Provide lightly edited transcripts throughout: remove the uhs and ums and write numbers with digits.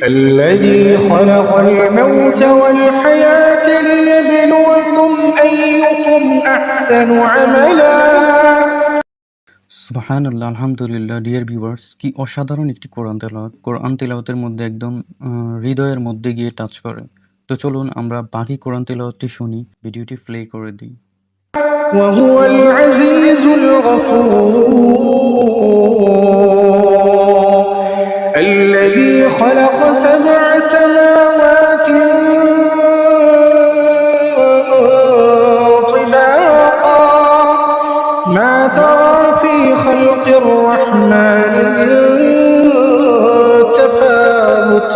الذي خلق الموت والحياة ليبلوكم أيكم أحسن عملا সুবহানাল্লাহ, আলহামদুলিল্লাহ। Dear viewers, কি অসাধারণ একটি কোরআন তেলাওয়াতের মধ্যে একদম হৃদয়ের মধ্যে গিয়ে টাচ করে। তো চলুন আমরা বাকি কোরআন তেলাওয়াতটি শুনি, ভিডিওটি প্লে করে দিই। وهو العزيز الغفور الذي خلق سبع سماوات طباقا ما ترى في خلق الرحمن من تفاوت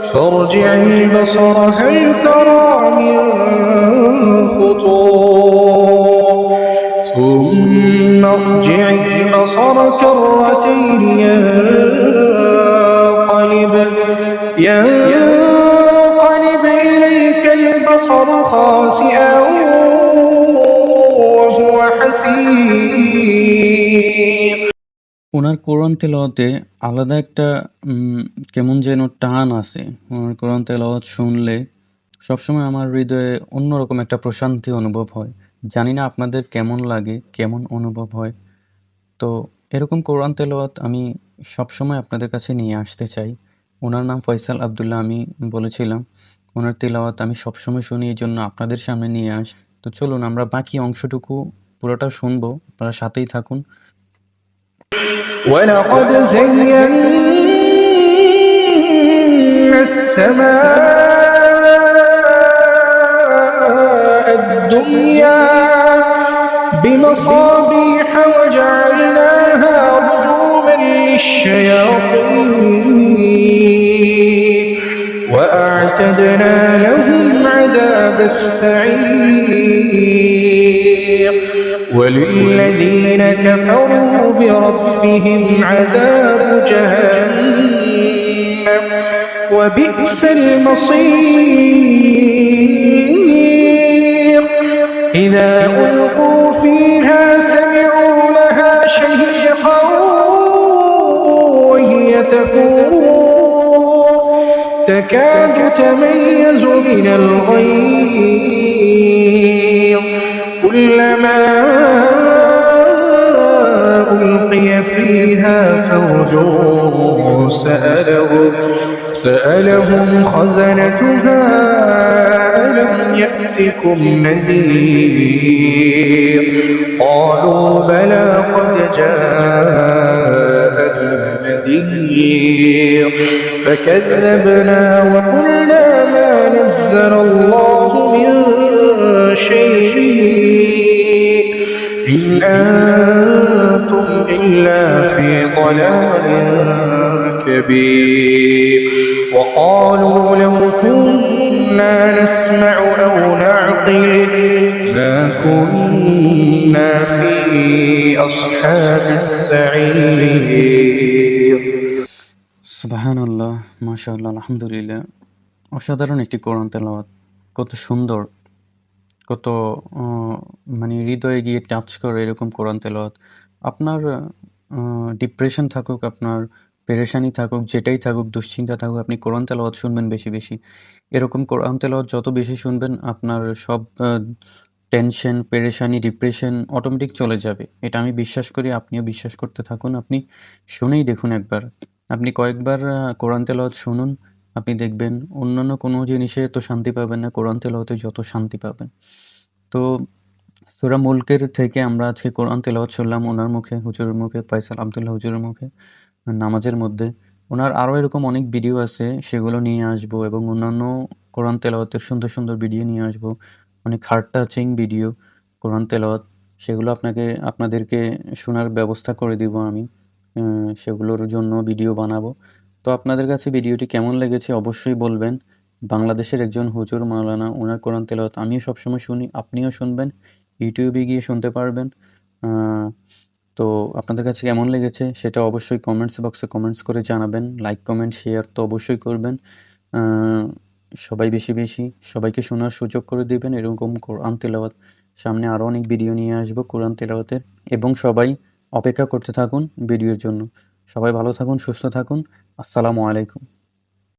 فارجع البصر هل ترى من فطور ثم ارجع البصر كرتين ينقلب إليك البصر خاسئا وهو حسير ওনার কোরআন তেলাওয়াতে আলাদা একটা কেমন যেন টান আছে। ওনার কোরআন তেলাওয়াত শুনলে সবসময় আমার হৃদয়ে অন্যরকম একটা প্রশান্তি অনুভব হয়। জানি না আপনাদের কেমন লাগে, কেমন অনুভব হয়। তো এরকম কোরআন তেলাওয়াত আমি সবসময় আপনাদের কাছে নিয়ে আসতে চাই। ওনার নাম ফয়সাল আব্দুল্লাহ, আমি বলেছিলাম। ওনার তেলাওয়াত আমি সবসময় শুনি, এই জন্য আপনাদের সামনে নিয়ে আসি। তো চলুন আমরা বাকি অংশটুকু পুরোটা শুনবো, আপনারা সাথেই থাকুন। ولقد زينا السماء الدنيا بمصابيح وجعلناها رجوما للشياطين وأعتدنا لهم عذاب السعير وللذين كفروا بربهم عذاب جهنم وبئس المصير إذا ألقوا فيها سمعوا لها شهيقا وهي تفور تكاد تميز من الغيظ كلما ألقي فيها فوج سألهم خزنتها ألم يأتكم نذير قالوا بلى قد جاءنا نذير فكذبنا وقلنا ما نزل الله من شيء إن أنتم إلا في ضلال كبير وقالوا لو كنا نسمع أو نعقل ما كنا في أصحاب السعير সুবহানাল্লাহ, মাশাআল্লাহ, আলহামদুলিল্লাহ। অসাধারণ একটি কোরআন তেলাওয়াত, কত সুন্দর, কত মানে হৃদয়ে গিয়ে টাচ করে এরকম কোরআন তেলাওয়াত। আপনার ডিপ্রেশন থাকুক, আপনার পেরেশানি থাকুক, যেটাই থাকুক, দুশ্চিন্তা থাকুক, আপনি কোরআন তেলাওয়াত শুনবেন বেশি বেশি। এরকম কোরআন তেলাওয়াত যত বেশি শুনবেন, আপনার সব টেনশন, পেরেশানি, ডিপ্রেশন অটোমেটিক চলে যাবে। এটা আমি বিশ্বাস করি, আপনিও বিশ্বাস করতে থাকুন। আপনি শুনেই দেখুন একবার, আপনি কয়েকবার কোরআন তেলাওয়াত শুনুন, আপনি দেখবেন অন্যান্য কোনো জিনিসে এত শান্তি পাবেন না, কোরআন তেলাওয়াতে যত শান্তি পাবেন। তো সূরা মুলকের থেকে আমরা আজকে কোরআন তেলাওয়াত শুনলাম ওনার মুখে, হুজুরের মুখে, ফয়সাল আব্দুল্লাহ হুজুরের মুখে, নামাজের মধ্যে। ওনার আরও এরকম অনেক ভিডিও আছে, সেগুলো নিয়ে আসবো, এবং অন্যান্য কোরআন তেলাওয়াতের সুন্দর সুন্দর ভিডিও নিয়ে আসবো। অনেক হার্ট টাচিং ভিডিও কোরআন তেলাওয়াত, সেগুলো আপনাদেরকে শোনার ব্যবস্থা করে দিব আমি। সেগুলোর জন্য ভিডিও বানাবো। তো আপনাদের কাছে ভিডিওটি কেমন লেগেছে অবশ্যই বলবেন। বাংলাদেশের একজন হুজুর মাওলানা, ওনার কোরআন তেলাওয়াত আমিও সবসময় শুনি, আপনিও শুনবেন, ইউটিউবে গিয়ে শুনতে পারবেন। তো আপনাদের কাছে কেমন লেগেছে সেটা অবশ্যই কমেন্টস বক্সে কমেন্টস করে জানাবেন। লাইক, কমেন্ট, শেয়ার তো অবশ্যই করবেন। সবাই বেশি বেশি সবাইকে শোনার সুযোগ করে দিবেন এরকম কোরআন তেলাওয়াত। সামনে আরও অনেক ভিডিও নিয়ে আসবো কোরআন তেলাওয়াতের, এবং সবাই অপেক্ষা করতে থাকুন ভিডিওর জন্য। সবাই ভালো থাকুন, সুস্থ থাকুন। আসসালামু আলাইকুম।